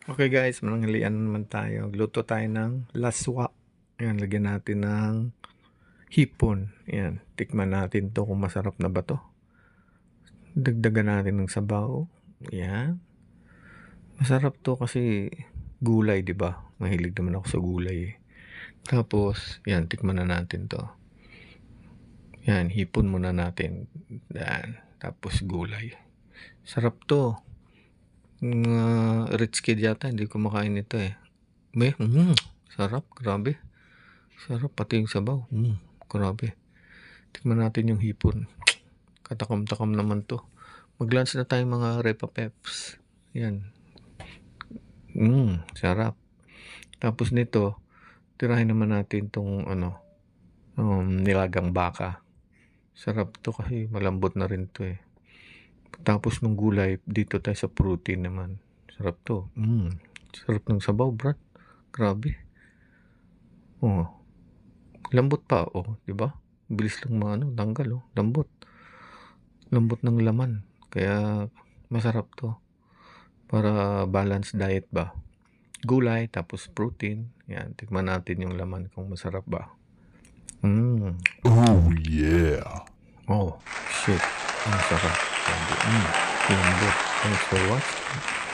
Okay guys, mananghalian na naman tayo. Luto tayo ng laswa. Ayan, lagyan natin ng hipon. Ayan, tikman natin to kung masarap na ba to. Dagdagan natin ng sabaw. Ayan. Masarap to kasi gulay, di ba? Mahilig naman ako sa gulay eh. Tapos, yan, tikman na natin to. Yan, hipon muna natin. Yan, tapos gulay. Sarap to. Rich kid yata, hindi ko makain ito eh. Sarap, grabe. Sarap, pati yung sabaw. Grabe. Tikman natin yung hipon. Katakam-takam naman to. Mag-lunch na tayo mga Repa Peps. Yan. Sarap. Tapos nito, tirahin naman natin tong nilagang baka. Sarap to kasi malambot na rin to eh. Tapos nung gulay, dito tayo sa protein naman. Sarap to. Sarap ng sabaw, brat. Grabe. Lambot pa, di ba? Bilis lang tanggal, lambot. Lambot ng laman. Kaya masarap to. Para balanced diet ba? Gulay, tapos protein. Yan, tikman natin yung laman kung masarap ba. Oh yeah. Oh, shit. Ang sarap. Lambot. Thanks for watching.